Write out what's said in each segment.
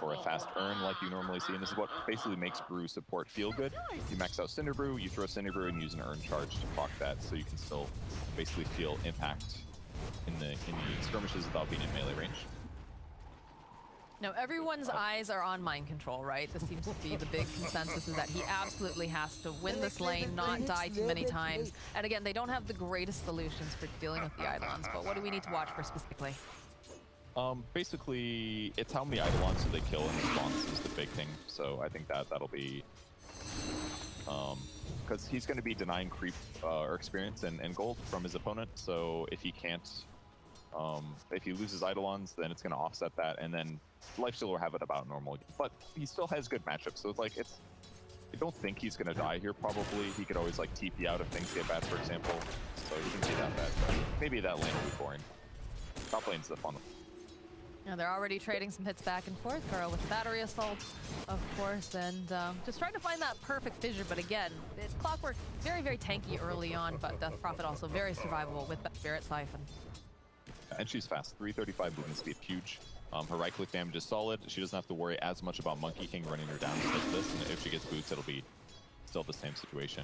or a fast earn like you normally see, and this is what basically makes Brew support feel good. You max out Cinder Brew, you throw Cinder Brew, and use an earn charge to proc that, so you can still basically feel impact in the skirmishes without being in melee range. Now, everyone's eyes are on mind control, right? This seems to be the big consensus, is that he absolutely has to win this lane, not die too many times. And again, they don't have the greatest solutions for dealing with the Eidolons, but what do we need to watch for specifically? Basically, it's how many Eidolons do they kill in response is the big thing. So I think that'll be... because he's going to be denying creep or experience and gold from his opponent, so if he can't... if he loses Eidolons, then it's going to offset that, and then Lifestealer will have it about normal. But he still has good matchups, so it's like, I don't think he's going to die here, probably. He could always, like, TP out if things get bad, for example. So you can see that bad. But maybe that lane will be boring. Top lane's the fun one. Now they're already trading some hits back and forth, Kuro with the battery assault, of course, and just trying to find that perfect fissure. But again, it's Clockwerk very, very tanky early on, but Death Prophet also very survivable with that Spirit Siphon. And she's fast. 335 movement speed, huge. Her right-click damage is solid. She doesn't have to worry as much about Monkey King running her down because of this, and if she gets boots, it'll be still the same situation.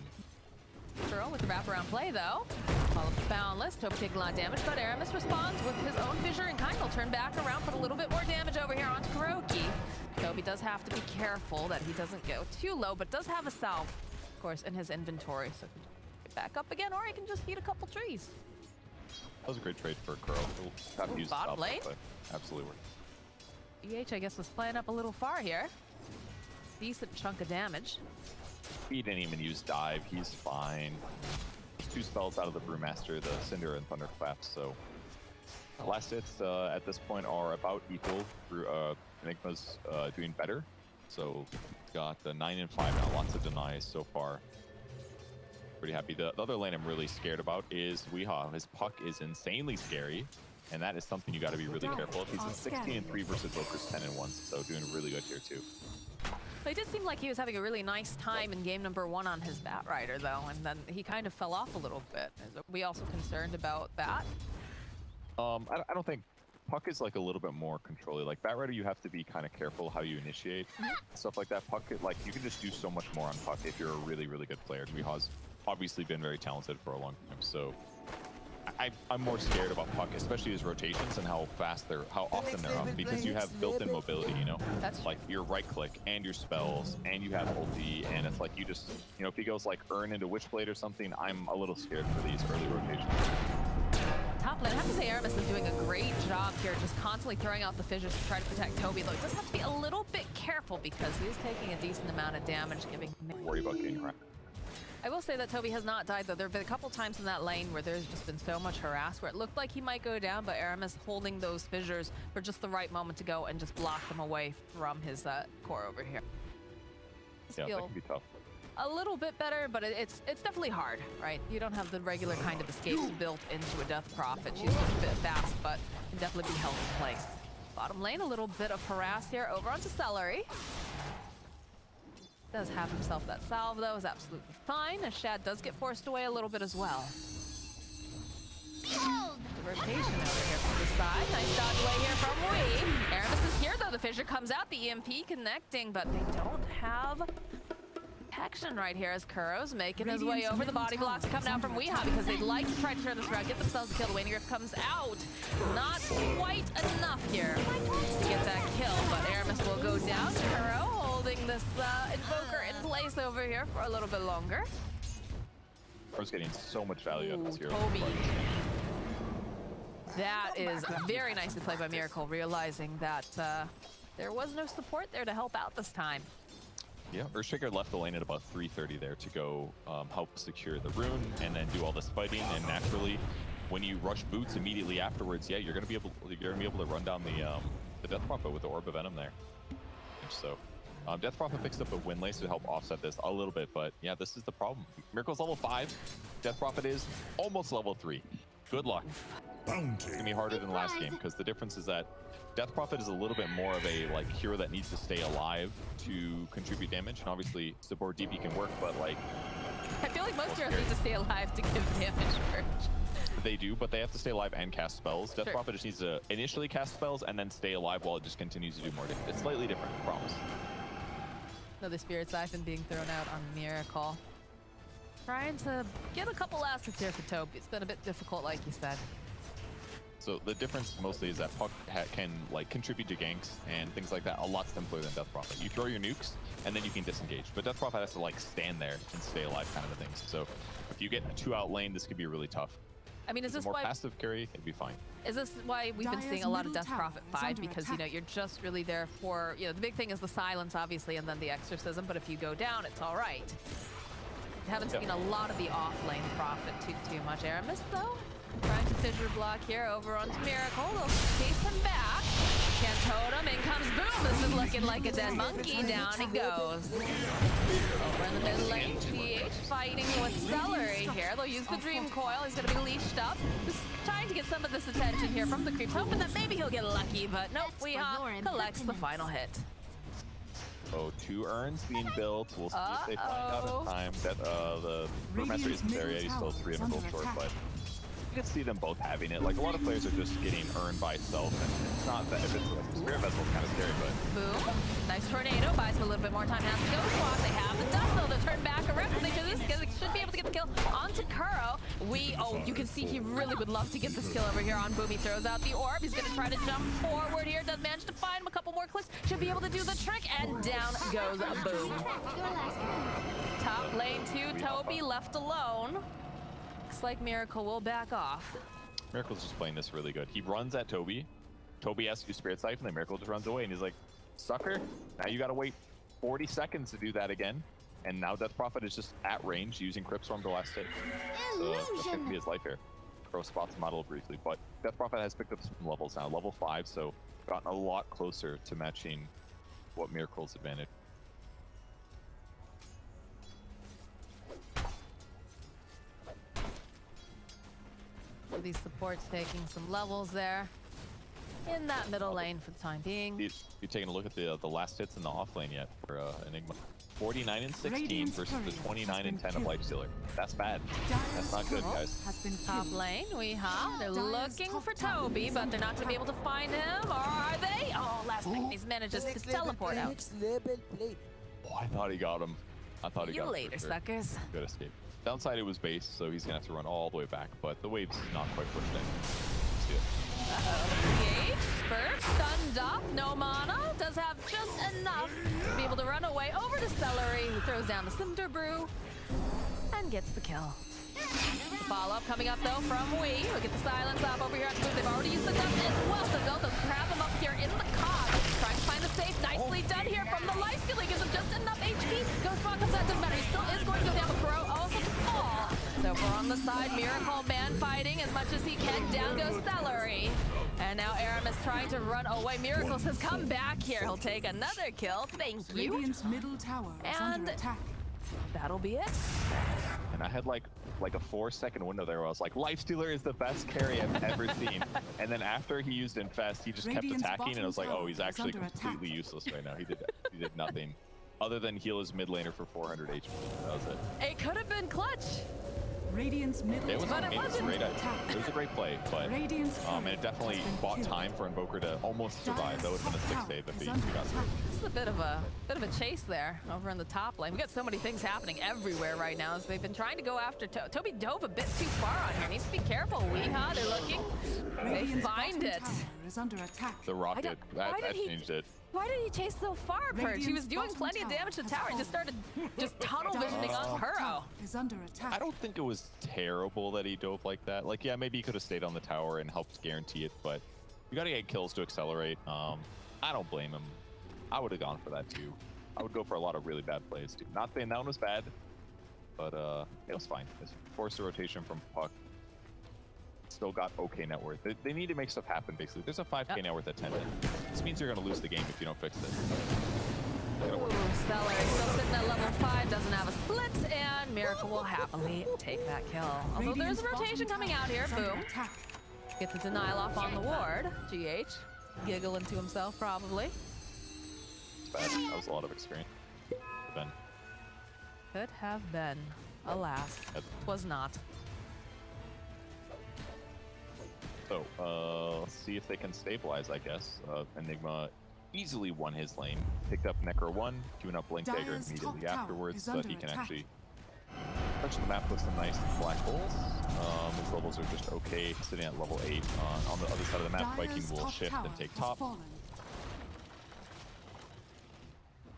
Kuro with the wraparound play, though. Follow the Boundless. Tobi taking a lot of damage, but Aramis responds with his own fissure and kind will turn back around, put a little bit more damage over here onto KuroKy. Tobi does have to be careful that he doesn't go too low, but does have a salve, of course, in his inventory. So get back up again, or he can just eat a couple trees. That was a great trade for Kuro. Have to use bottom lane. But absolutely worth. EH, I guess, was playing up a little far here. Decent chunk of damage. He didn't even use dive. He's fine. 2 spells out of the Brewmaster, the Cinder and Thunderclap. So last hits at this point are about equal. Enigma's doing better. So got the 9 and 5 now. Lots of denies so far. Pretty happy. The other lane I'm really scared about is Weehaw. His puck is insanely scary, and that is something you got to be really careful of. He's in 16 and 3 versus Joker's 10 and 1, so doing really good here too. But it did seem like he was having a really nice time in game number 1 on his Bat Rider, though, and then he kind of fell off a little bit. Are we also concerned about that? I don't think Puck is like a little bit more controlly. Like Bat Rider, you have to be kind of careful how you initiate stuff like that. Puck, like you can just do so much more on Puck if you're a really, really good player. Weehaw's obviously been very talented for a long time, so I'm more scared about Puck, especially his rotations and how often they're up, because you have built-in mobility, you know? That's like your right click and your spells, and you have ulti, and it's like you just, you know, if he goes like Earn into Witchblade or something, I'm a little scared for these early rotations. Top lane, I have to say Aramis is doing a great job here, just constantly throwing out the fissures to try to protect Tobi, though he does have to be a little bit careful because he is taking a decent amount of damage, giving him... Worry about getting wrecked. I will say that Tobi has not died, though. There have been a couple times in that lane where there's just been so much harass where it looked like he might go down, but Aramis holding those fissures for just the right moment to go and just block them away from his core over here. Yeah, that can be tough. A little bit better, but it's definitely hard, right? You don't have the regular kind of escapes built into a Death Prophet. She's just a bit fast, but can definitely be held in place. Bottom lane, a little bit of harass here over onto Seleri. Does have himself that salve, though, is absolutely fine, as Shad does get forced away a little bit as well. The rotation over here from the side. Nice dodge away here from Wee. Aramis is here, though. The fissure comes out, the EMP connecting, but they don't have protection right here as Kuro's making his way over. The body blocks come down from Weehaw because they'd like to try to turn this around, get themselves a kill. The Waning Rift comes out. Not quite enough here to get that kill, but Aramis will go down. Kuro holding this Invoker in place over here for a little bit longer. Kuro's getting so much value out of this hero. Tobi. That is very nicely played by Miracle, realizing that there was no support there to help out this time. Yeah, Earthshaker left the lane at about 3:30 there to go help secure the rune and then do all this fighting. And naturally, when you rush boots immediately afterwards, yeah, you're gonna be able to run down the Death Prophet with the Orb of Venom there. So Death Prophet picks up a Windlace to help offset this a little bit, but yeah, this is the problem. Miracle's level 5. Death Prophet is almost level 3. Good luck. It's gonna be harder than last game because the difference is that Death Prophet is a little bit more of a like hero that needs to stay alive to contribute damage, and obviously support DP can work, but like I feel like most heroes need to stay alive to give damage first. They do, but they have to stay alive and cast spells. Death Sure. Prophet just needs to initially cast spells and then stay alive while it just continues to do more damage. It's slightly different, I promise. Another Spirit Siphon being thrown out on Miracle. Trying to get a couple assets here for Tobi. It's been a bit difficult, like you said. So the difference mostly is that Puck can like contribute to ganks and things like that a lot simpler than Death Prophet. You throw your nukes and then you can disengage, but Death Prophet has to like stand there and stay alive kind of a thing. So if you get 2 out lane, this could be really tough. I mean, is this more why passive carry? It'd be fine. Is this why we've been Dire's seeing a lot of middle Death tower Prophet is 5? under Because, you know, attack. you're just really there for, you know, the big thing is the silence, obviously, and then the exorcism, but if you go down, it's all right. Haven't seen a lot of the off-lane Prophet too much. Aramis, though, trying to fissure block here over onto Miracle. They'll chase him back. Can't totem, in comes Boom. This is looking like a dead monkey. Down he goes. Over in the mid lane, GH fighting with Seleri here. They'll use the Dream Coil. He's going to be leashed up. Just trying to get some of this attention here from the creeps, hoping that maybe he'll get lucky, but nope, Weehaw collects the final hit. Oh, 2 urns being built. We'll see if they find out in time. That the Brewmaster isn't there yet. He's still 300 gold short, but you can see them both having it. Like a lot of players are just getting earned by itself, and it's not that if it's like Spirit Vessel, it's kind of scary, but Boom. Nice tornado. Buys him a little bit more time. Has to go swap. They have the dust though. They'll turn back around. They should be able to get the kill onto Kuro. You can see he really would love to get this kill over here on Boom. He throws out the orb. He's going to try to jump forward here. Does manage to find him a couple more clicks. Should be able to do the trick. And down goes Boom. Top lane 2. Tobi left alone. Looks like Miracle will back off. Miracle's just playing this really good. He runs at Tobi. Tobi has to do Spirit Siphon, then Miracle just runs away, and he's like, sucker, now you gotta wait 40 seconds to do that again. And now Death Prophet is just at range using Crypt Storm to last hit. So that's gonna be his life here. Crow spots him out a little briefly, but Death Prophet has picked up some levels now, level 5, so gotten a lot closer to matching what Miracle's advantage. These supports taking some levels there in that middle lane for the time being. You taking a look at the last hits in the off lane yet for Enigma? 49 and 16 versus the 29 and 10 of Lifestealer. That's bad. That's not good, guys. Top lane, Weehaw. They're looking for Tobi, but they're not going to be able to find him, or are they? Oh, last second, he manages to teleport out. Oh, I thought he got him. I thought he See you got him. later, for sure. suckers. Good escape. Downside, it was base, so he's gonna have to run all the way back, but the wave's not quite pushed in. Let's do it. Engage, first, stunned up, no mana, does have just enough to be able to run away over to Seleri, who throws down the Cinder Brew and gets the kill. The follow-up coming up though from Wee. Look at the silence up over here at the booth. They've already used the dust as well, so they'll grab him up here in the cog. Trying to find the safe. Nicely done here from the Lifestealer. Gives him just enough HP. Ghostbot comes out, doesn't matter. He still is going to go down. The Crow also to fall. So we're on the side. Miracle Man fighting as much as he can. Down goes Seleri. And now Aramis trying to run away. Miracle says, come back here. He'll take another kill. Thank you. Radiant's middle tower is under attack. That'll be it. And I had like a 4-second window there where I was like, Lifestealer is the best carry I've ever seen. And then after he used Infest, he just kept Radiant's attacking, and I was like, oh, he's bottom tower actually is under completely attack. useless right now. He did nothing other than heal his mid laner for 400 HP. That was it. It could have been clutch. Radiant's middle It was tower it was is great. under attack. It was a great play, but Radiant's and it definitely has been bought killed. time for Invoker to almost survive. That would have been a 6 save if he got through. This is a bit of a chase there over in the top lane. We got so many things happening everywhere right now as they've been trying to go after Tobi dove a bit too far on here. Needs to be careful, Weehaw. They're looking. They Radiant's find bottom it. tower is under attack. The rocket why that did he- changed it. Why did he chase so far, Perch? He was Radiant's doing bottom plenty of tower damage to the has tower. He just started just tunnel visioning on Top Kuro. tower is under attack. I don't think it was terrible that he dove like that. Like, yeah, maybe he could have stayed on the tower and helped guarantee it, but you gotta get kills to accelerate. I don't blame him. I would have gone for that too. I would go for a lot of really bad plays too. Not saying that one was bad, but it was fine. It's forced a rotation from Puck. Still got okay net worth. They need to make stuff happen, basically. There's a 5k net worth at 10 min. This means you're gonna lose the game if you don't fix it. Ooh, Seleri still sitting at level 5, doesn't have a split, and Miracle will happily take that kill. Although there's a rotation coming out here. Boom. Get the denial off on the ward. GH giggling to himself, probably. It's bad. That was a lot of experience. Ben. Could have been. Alas, Yep. was not. So, let's see if they can stabilize, I guess. Enigma easily won his lane. Picked up Necro 1, queuing up Blink Dagger Dyer's immediately top tower afterwards is so that under he can attack. actually touch the map with some nice black holes. His levels are just okay, sitting at level 8. On the other side of the map, Dyer's Viking will top shift tower and take has top. fallen.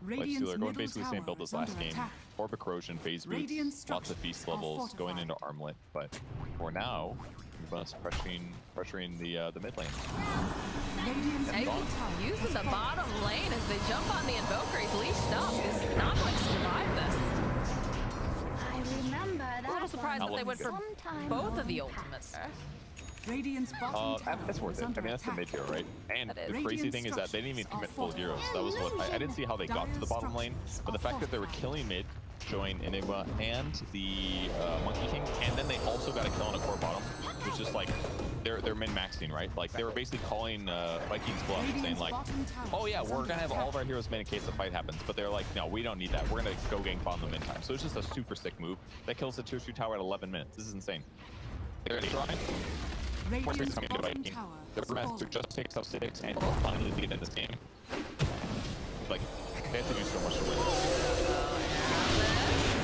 Lifestealer going middle basically the same tower build as is under last game. attack. Orbic Corrosion, Phase Boots, Radiant's lots of feast structures are levels going into fortified. Armlet. But for now, Nigma's pressuring the mid lane. Radiant's Hey, middle tower using has the fallen. bottom lane as they jump on the Invoker. He's leashed up. He's not going to survive this. I remember that. A little surprised Not that they went for looking Sometime both of the long ultimates there. Radiant's bottom tower That's worth is it. I under mean, that's the attack. mid hero, right? And That is. the crazy Radiant thing is that they didn't even structures commit are full heroes. That was what I didn't see how they got to the bottom lane, but the fact that they were killing mid, showing Enigma and the Monkey King, and then they also got a kill on a core bottom, was just like they're min-maxing, right? Like they were basically calling Vikings bluff, saying Radiant's like, bottom tower oh yeah, is we're under gonna have all attack. of our heroes mid in case the fight happens, but they're like, no, we don't need that. We're gonna go gank bomb them in time. So it's just a super sick move that kills the tier 2 tower at 11 minutes. This is insane. They're trying. Radiant's Coming to bottom Viking. tower The has Brewmaster fallen. just takes up 6 and will finally lead in this game. Like, they have to do so much to win. He's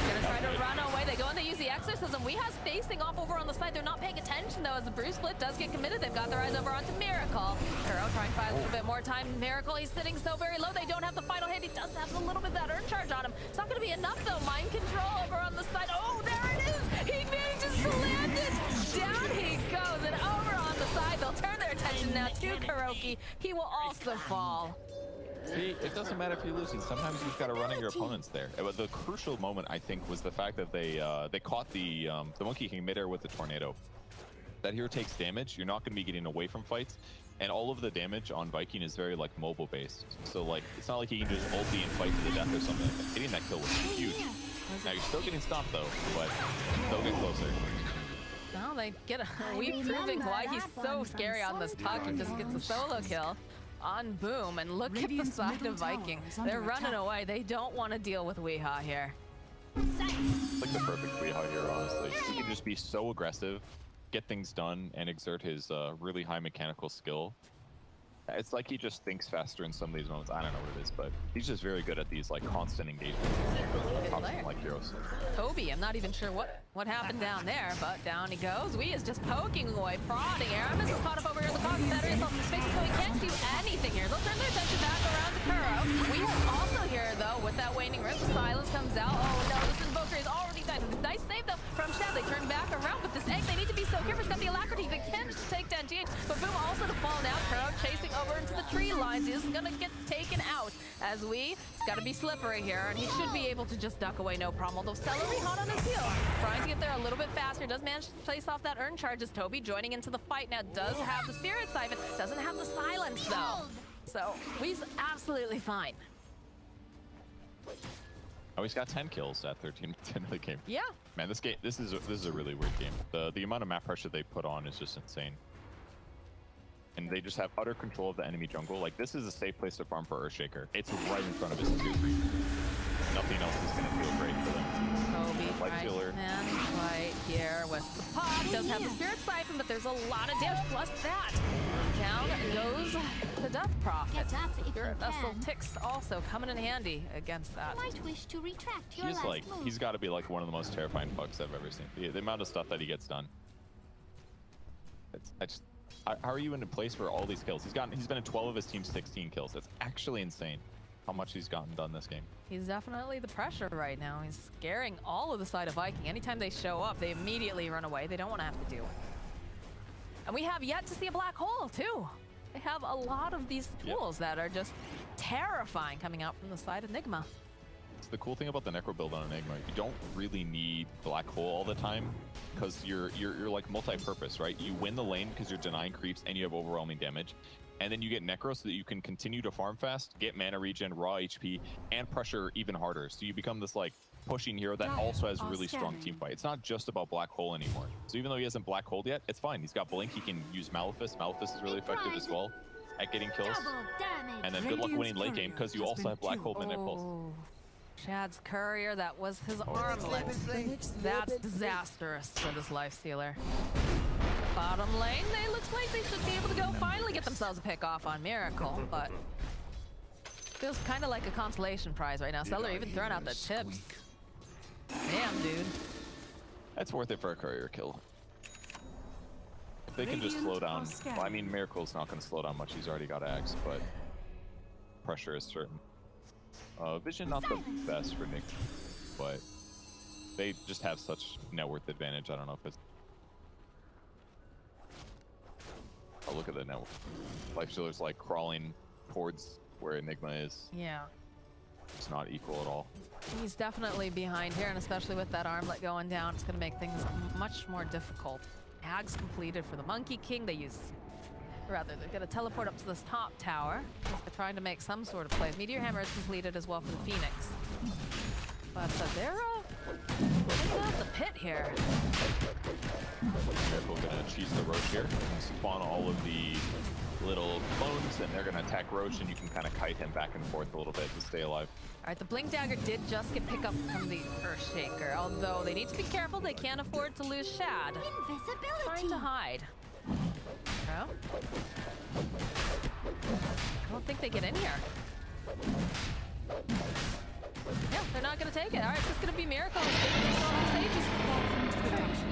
gonna try to run away. They go and they use the exorcism. We has facing off over on the side. They're not paying attention though as the brew split does get committed. They've got their eyes over onto Miracle. Kuro trying to buy a little bit more time. Miracle, he's sitting so very low. They don't have the final hit. He does have a little bit of that earn charge on him. It's not gonna be enough though. Mind control over on the side. Oh, there it is. He manages to land it. Down he goes and over on the side. They'll turn their attention now to KuroKy. He will also fall. See, it doesn't matter if you're losing. Sometimes you've got to run at your opponents there. But the crucial moment, I think, was the fact that they caught the Monkey King midair with the tornado. That hero takes damage. You're not going to be getting away from fights, and all of the damage on Viking is very like mobile based. So like, it's not like he can just ulti and fight to the death or something. Getting that kill was huge. Now you're still getting stopped though, but they'll get closer. Well, they get a we proving why he's so scary on this puck. He just gets a solo kill on Boom, and look at the Radiant's side middle of tower Viking. is under They're running attack. away. They don't want to deal with Weehaw here. Like the perfect Weehaw hero, honestly. He can just be so aggressive, get things done, and exert his really high mechanical skill. It's like he just thinks faster in some of these moments. I don't know what it is, but he's just very good at these like constant engagements. Top player. like heroes. Tobi, I'm not even sure what happened down there, but down he goes. Wee is just poking away, prodding. Aramis is caught up over here in the box. Seleri is off the space, so he can't do anything here. They'll turn their attention back around to Kuro. We are also here, though, with that waning rift. The silence comes out. Oh, no, this Invoker is already died. Nice save, though, from Shad. They turn back around with this egg. They need to be so careful. He's got the alacrity. They can just take down GH, but Boom also to fall now. Kuro chasing over into the tree lines. He's going to get taken out as it's got to be slippery here, and he should be able to just duck away no problem. Although Seleri hot on his heel, trying to get there a little bit faster. Does manage to place off that earn charge as Tobi joining into the fight now. Does have the Spirit Siphon, doesn't have the silence though. So Wee's absolutely fine. Oh, he's got 10 kills at 13 minutes into the game. Yeah. Man, this is a really weird game. The amount of map pressure they put on is just insane. And they just have utter control of the enemy jungle. Like, this is a safe place to farm for Earthshaker. It's right in front of his tier 3. Nothing else is going to feel great for them. Tobi Lifestealer. and right here with the pop. Does have the Spirit Siphon, but there's a lot of damage. Plus that, down goes the Death Prophet. Get up if you Spirit Vessel can. ticks also coming in handy against that. You might wish to retract your He's last like, move. he's got to be like one of the most terrifying pucks I've ever seen. The amount of stuff that he gets done. How are you in a place for all these kills? He's been in 12 of his team's 16 kills. That's actually insane how much he's gotten done this game. He's definitely the pressure right now. He's scaring all of the side of Viking. Anytime they show up, they immediately run away. They don't want to have to deal with it. And we have yet to see a black hole, too. They have a lot of these tools that are just terrifying coming out from the side of Nigma. So the cool thing about the Necro build on Enigma, you don't really need black hole all the time because you're like multi-purpose, right? You win the lane because you're denying creeps and you have overwhelming damage. And then you get Necro so that you can continue to farm fast, get mana regen, raw HP, and pressure even harder. So you become this like pushing hero that also has really strong team fight. It's not just about black hole anymore. So even though he hasn't black holed yet, it's fine. He's got blink, he can use Malefice. Malefice is really effective as well at getting kills. Double damage. And then good luck winning late game because you also have black hole and impulse. Oh, Shad's courier, that was his armlet. That's disastrous for this Lifestealer. Bottom lane, they looks like they should be able to go finally get themselves a pick off on Miracle, but feels kind of like a consolation prize right now. Seleri even throwing out the chips. Damn, dude. That's worth it for a courier kill. If they can just slow down. Well, I mean, Miracle's not going to slow down much. He's already got Axe, but pressure is certain. Vision not the best for Nick, but they just have such net worth advantage. I don't know if it's. Oh, look at the net worth. Lifestealer's like crawling towards where Enigma is. Yeah. It's not equal at all. He's definitely behind here, and especially with that armlet going down, it's going to make things much more difficult. Hags completed for the Monkey King. They're going to teleport up to this top tower. They're trying to make some sort of play. Meteor Hammer is completed as well for the Phoenix. But they're looking at the pit here. Miracle gonna cheese the Roche here and spawn all of the little clones, and they're gonna attack Roche, and you can kind of kite him back and forth a little bit to stay alive. All right, the Blink Dagger did just get picked up from the Earthshaker, although they need to be careful. They can't afford to lose Shad. Invisibility. Trying to hide. No? I don't think they get in here. Yeah, they're not gonna take it. All right, it's just gonna be Miracle.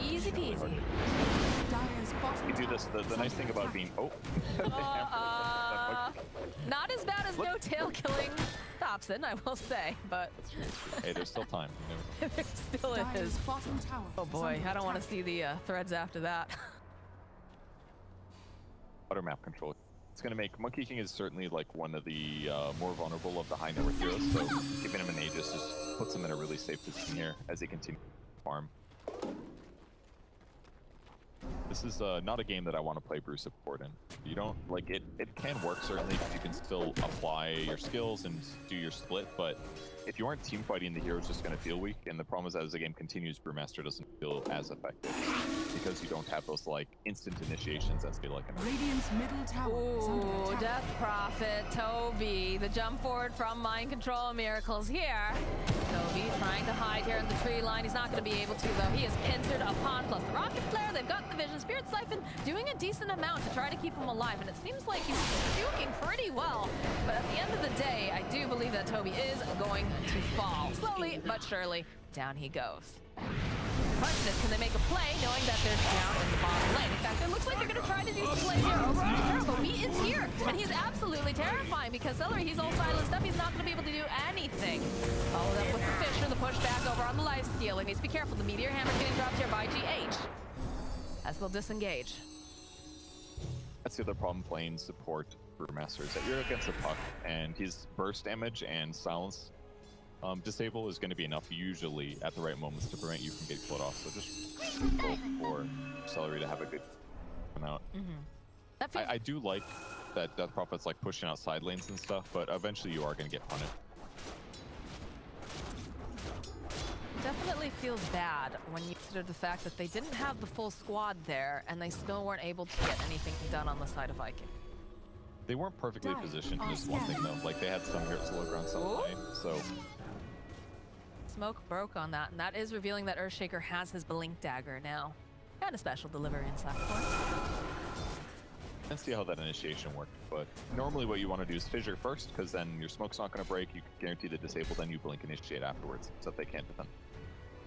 Easy peasy. You do this. The nice thing about being not as bad as no tail killing Thompson, I will say, but hey, there's still time. there still is. Oh boy, I don't want to see the threads after that. Water map control. It's going to make Monkey King is certainly like one of the more vulnerable of the high net worth heroes, so giving him an Aegis just puts him in a really safe position here as he continues to farm. This is not a game that I want to play brew support in. You don't like it. It can work certainly because you can still apply your skills and do your split, but if you aren't team fighting, the hero's just going to feel weak. And the problem is, as the game continues, Brewmaster doesn't feel as effective because you don't have those like instant initiations that feel like an. Radiant's middle tower is under Ooh, attack. Death Prophet, Tobi, the jump forward from Mind Control Miracles here. Tobi trying to hide here in the tree line. He's not going to be able to, though. He is pincered upon, plus the Rocket Flare. They've got the Vision. Spirit Siphon doing a decent amount to try to keep him alive, and it seems like he's juking pretty well. But at the end of the day, I do believe that Tobi is going to fall. Slowly but surely, down he goes. Question is, can they make a play knowing that they're down in the bottom lane? In fact, it looks like they're going to try to do some plays here over on Turbo. He is here, and he's absolutely terrifying because Seleri, he's all silenced up. He's not going to be able to do anything. Followed up with the Fisher, the pushback over on the Lifestealer. Needs to be careful. The Meteor Hammer getting dropped here by GH. As they'll disengage. That's the other problem playing support Brewmaster is that you're against a puck, and his burst damage and silence disable is going to be enough usually at the right moments to prevent you from getting killed off. So just hope for Seleri to have a good come out. I do like that Death Prophet's like pushing out side lanes and stuff, but eventually you are going to get punted. Definitely feels bad when you consider the fact that they didn't have the full squad there and they still weren't able to get anything done on the side of Viking. They weren't perfectly positioned is one thing though. Like they had some heroes low ground some way, so. Smoke broke on that, and that is revealing that Earthshaker has his Blink Dagger now. And a special delivery in Slack for. Let's see how that initiation worked, but normally what you want to do is fissure first, because then your smoke's not going to break, you can guarantee the disable, then you blink initiate afterwards, so that they can't defend.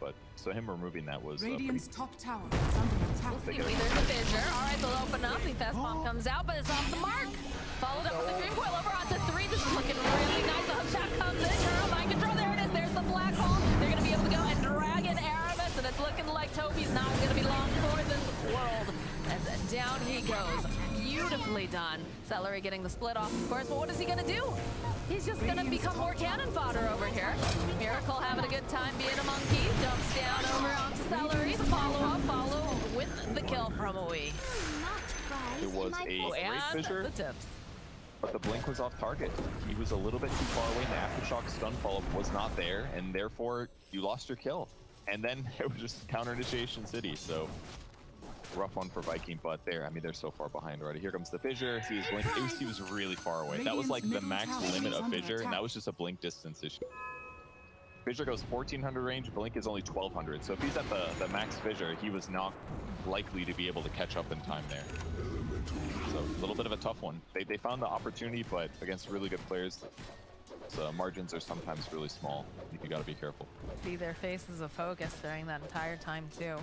But, so him removing that was Radiant's top tower is under attack. We'll see. There's a fissure. All right, they'll open up. The fast bomb comes out, but it's off the mark. Followed up with the Dream Coil over onto 3. This is looking really nice. The hook shot comes in. Turn on Mind Control. There it is. There's the black hole. They're going to be able to go and drag in Aramis, and it's looking like Tobi's not going to be long for this world. As down he goes. Beautifully done. Seleri getting the split off, of course, but what is he going to do? He's just going to become more cannon fodder over here. Miracle having a good time being a monkey. Jumps down over onto Seleri. The follow-up, follow with the kill from Awee. It was a great fissure, but the blink was off target. He was a little bit too far away, and the aftershock stun follow-up was not there, and therefore you lost your kill. And then it was just counter initiation city, so rough one for Viking, but there, I mean, they're so far behind already. Here comes the fissure. See his blink. He was really far away. That was like the max limit of fissure, and that was just a blink distance issue. Fissure goes 1400 range, Blink is only 1200. So if he's at the max Fissure, he was not likely to be able to catch up in time there. So a little bit of a tough one. They found the opportunity, but against really good players, the margins are sometimes really small. I think you gotta be careful. See their faces of focus during that entire time too.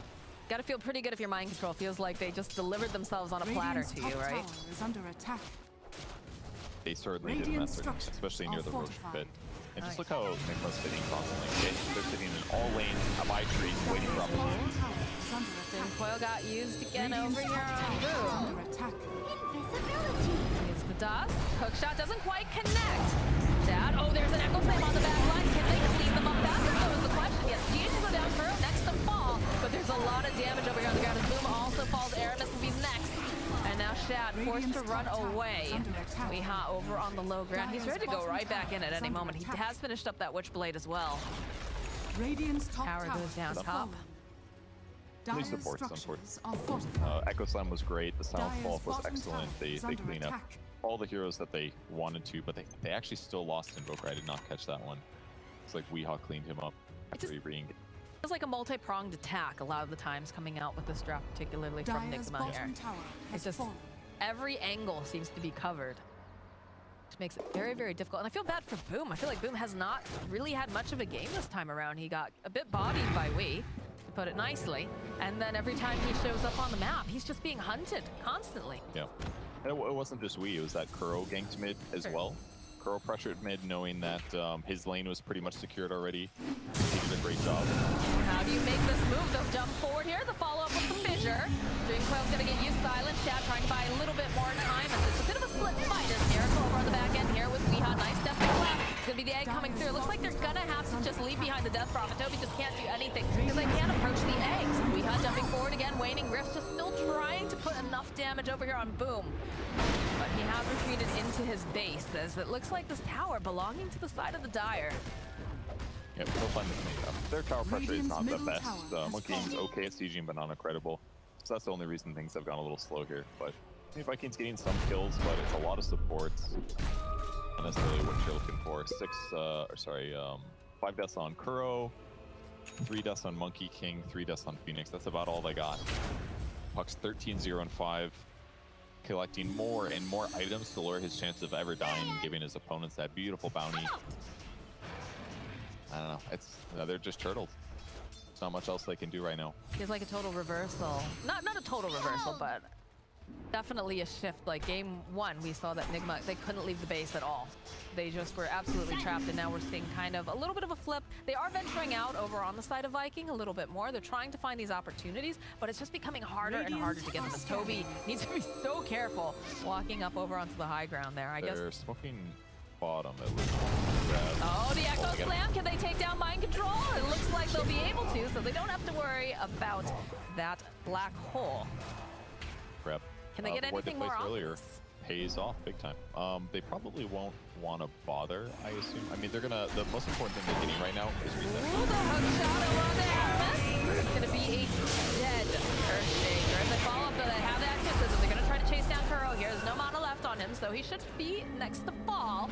Gotta feel pretty good if your mind control feels like they just delivered themselves on a platter Radiant's to you, top right? tower is under attack. They certainly did Radiant mess with him, structures especially are near the Roach fortified. pit. And just look how Nigma's sitting constantly. They're sitting in all lanes, by trees, waiting for Dire's bottom opportunities. tower is under attack. Coil got used again Radiant's over here top on tower is Boom. under attack. Invisibility. Here's the dust. Hook shot doesn't quite connect. Shad, oh, there's an Echo Flame on the back line. Can they clean them up faster? That was the question. Yes, Gene will go down Kuro next to fall, but there's a lot of damage over here on the ground as Boom also falls. Aramis will be next. And now Shad forced to run away. Weeha over on the low ground. He's ready to go right back in at any moment. He has finished up that Witchblade as well. Radiant's top Tower tower goes down has top. fallen. Only Dire's supports, structures are fortified. Echo Slam was great. The Sound Dire's Fall was bottom excellent. tower They is under clean up attack. all the heroes that they wanted to, but they actually still lost Invoker. I did not catch that one. It's like Weeha cleaned him up after he re-engaged. Feels like a multi-pronged attack a lot of the times coming out with this draft, particularly from Dire's Nigma here. bottom tower has It's just fallen. every angle seems to be covered, which makes it very, very difficult. And I feel bad for Boom. I feel like Boom has not really had much of a game this time around. He got a bit bodied by Wii, to put it nicely. And then every time he shows up on the map, he's just being hunted constantly. Yeah. And it wasn't just Wii, it was that Kuro ganked mid as well. Kuro pressured mid knowing that his lane was pretty much secured already. He did a great job. How do you make this move? They'll jump forward here. The follow-up with the Fissure. DreamLeague's gonna get used silent. Shad trying to buy a little bit more time. As it's a bit of a split fight as Miracle over on the back end here with Weeha. Nice step back left. It's gonna be the egg coming through. It looks like they're gonna have to just leave behind the Death Prophet. Tobi just can't do anything because they can't approach the egg. Weeha jumping forward again, waning. Rift just still trying to put enough damage over here on Boom. But he has retreated into his base as it looks like this tower belonging to the side of the Dire. Yeah, we'll find the made up. Their tower pressure is Radiant's not the middle best. tower has Monkey is fallen. okay at sieging, but not incredible. So that's the only reason things have gone a little slow here. But I mean, Vikings getting some kills, but it's a lot of supports. And that's really what you're looking for. 5 deaths on Kuro, 3 deaths on Monkey King, 3 deaths on Phoenix. That's about all they got. Puck's 13-0 and 5. Collecting more and more items to lower his chance of ever dying, giving his opponents that beautiful bounty. I don't know. They're just turtled. There's not much else they can do right now. Feels like a total reversal. Not a total reversal, but definitely a shift. Like game 1, we saw that Nigma, they couldn't leave the base at all. They just were absolutely trapped, and now we're seeing kind of a little bit of a flip. They are venturing out over on the side of Viking a little bit more. They're trying to find these opportunities, but it's just becoming harder and harder to get them. As Tobi needs to be so careful walking up over onto the high ground there. I guess. They're smoking bottom at least. Oh, the Echo Slam. Can they take down mind control? It looks like they'll be able to, so they don't have to worry about that black hole. Grab. Can they get what they anything more placed off earlier this? pays off big time. They probably won't want to bother, I assume. I mean, they're gonna. The most important thing they're getting right now is reset. Ooh, the hook shot over on the Aramis. It's gonna be a dead Earthshaker. As they follow up, though, they have the exorcism. They're gonna try to chase down Kuro here. There's no mana left on him, so he should be next to fall.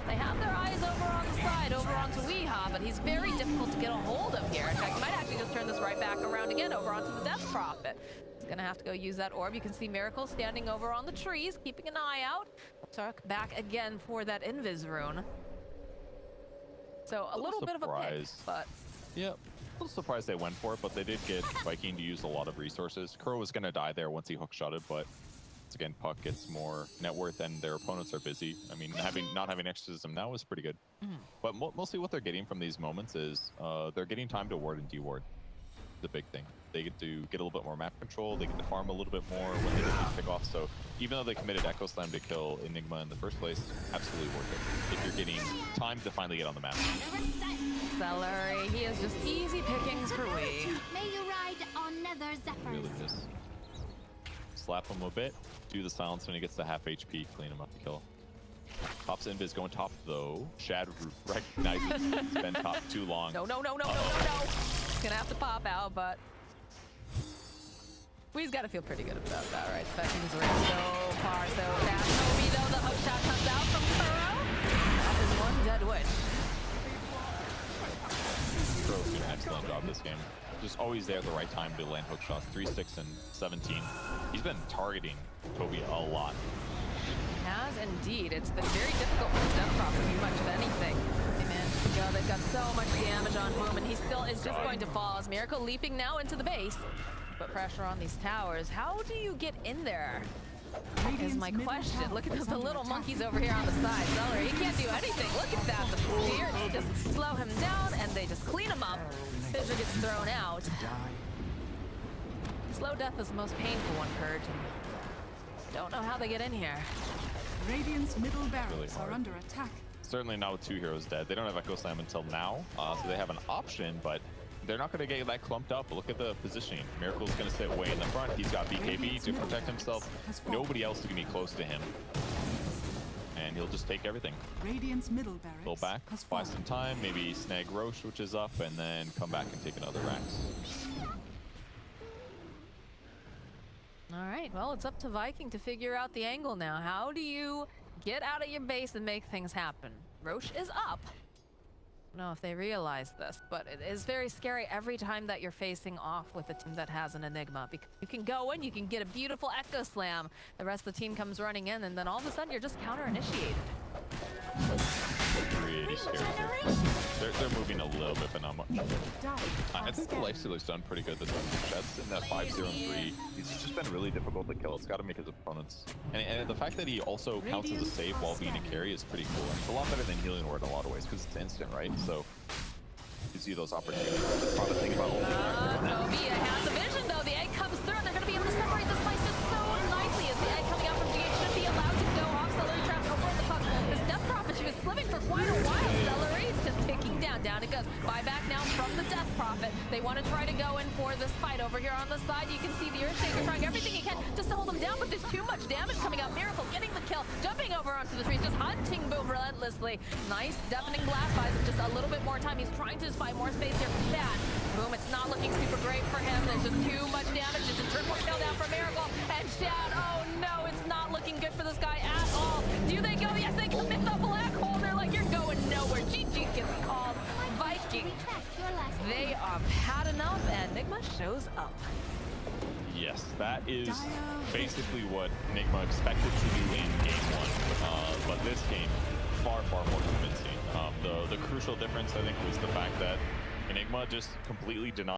They have their eyes over on the side, over onto Weeha, but he's very difficult to get a hold of here. In fact, he might actually just turn this right back around again over onto the Death Prophet. He's gonna have to go use that orb. You can see Miracle standing over on the trees, keeping an eye out. Tuck back again for that Invis rune. So a little bit of a pick, surprise. but Yeah, a little surprised they went for it, but they did get Viking to use a lot of resources. Kuro was gonna die there once he hook-shotted, but once again, Puck gets more net worth and their opponents are busy. I mean, not having exorcism now is pretty good. But mostly what they're getting from these moments is they're getting time to ward and deward. The big thing. They get to get a little bit more map control, they get to farm a little bit more when they get these pick-offs. So even though they committed Echo Slam to kill Enigma in the first place, absolutely worth it. If you're getting time to finally get on the map. Seleri, he is just easy pickings for Wii. May you ride on nether Really zephyrs. just slap him a bit, do the silence when he gets to half HP, clean him up to kill. Pops Invis going top though. Shad recognizes it's been top too long. No. It's gonna have to pop out, but Wee's got to feel pretty good about that, right? Things are so far, so fast. Tobi, though, the hook shot comes out from Kuro. That is one dead witch. excellent job this game. Just always there at the right time to land hook shots. 3, 6, and 17. He's been targeting Tobi a lot. Has indeed. It's been very difficult for Step Prop to do much of anything. Hey man, go, they've got so much damage on Boom, and he still is just going to fall as Miracle leaping now into the base. Put pressure on these towers. How do you get in there? Is my question. Look at the little monkeys over here on the side. Seleri, he can't do anything. Look at that. The spears just slow him down, and they just clean him up. Fissure gets thrown out. Slow death is the most painful one, Kurt. Don't know how they get in here. Radiant's middle barracks Really hard. are under attack. Certainly not with 2 heroes dead. They don't have Echo Slam until now, so they have an option, but they're not going to get that clumped up. Look at the positioning. Miracle's going to sit way in the front. He's got BKB to protect himself. Nobody else is going to be close to him. And he'll just take everything. Radiant's middle barracks Go back, has buy fallen. some time, maybe snag Roche, which is up, and then come back and take another Rax. All right, well, it's up to Viking to figure out the angle now. How do you get out of your base and make things happen? Roche is up. I don't know if they realize this, but it is very scary every time that you're facing off with a team that has an Enigma. Because you can go in, you can get a beautiful Echo Slam. The rest of the team comes running in, and then all of a sudden you're just counter-initiated. Pretty scary. They're moving a little bit, but not much. I think the Lifestealer's done pretty good this one. Shad's in that 5-0-3. He's just been really difficult to kill. It's got to make his opponents. And the fact that he also counts as a save while being a carry is pretty cool. It's a lot better than Healing Ward in a lot of ways because it's instant, right? So you see those opportunities. That's not a thing about Tobi has the vision, though. The egg comes through, and they're going to be able to separate this place just so nicely as the egg coming out from the gate should be allowed to go off. Seleri trapped over in the puck. The Death Prophet, she was slipping for quite a while. Seleri's just ticking down. Down it goes. Buyback now from the Death Prophet. They want to try to go in for this fight over here on the side. You can see the Earthshaker trying everything he can just to hold him down, but there's too much damage coming out. Miracle getting the kill, jumping over onto the trees, just hunting Boom relentlessly. Nice deafening blast buys him just a little bit more time. He's trying to just buy more space here for Shad. Boom, it's not looking super great for him. There's just too much damage. It's a triple kill down for Miracle. And Shad, oh no, it's not looking good for this guy at all. Do they go? Yes, they commit the black hole. They're like, you're going nowhere. GG gets called. Viking. Retract your last They have had enough, and Nigma shows up. Yes, that is basically what Enigma expected to do in game 1, but this game, far more convincing. The crucial difference, I think, was the fact that Enigma just completely denied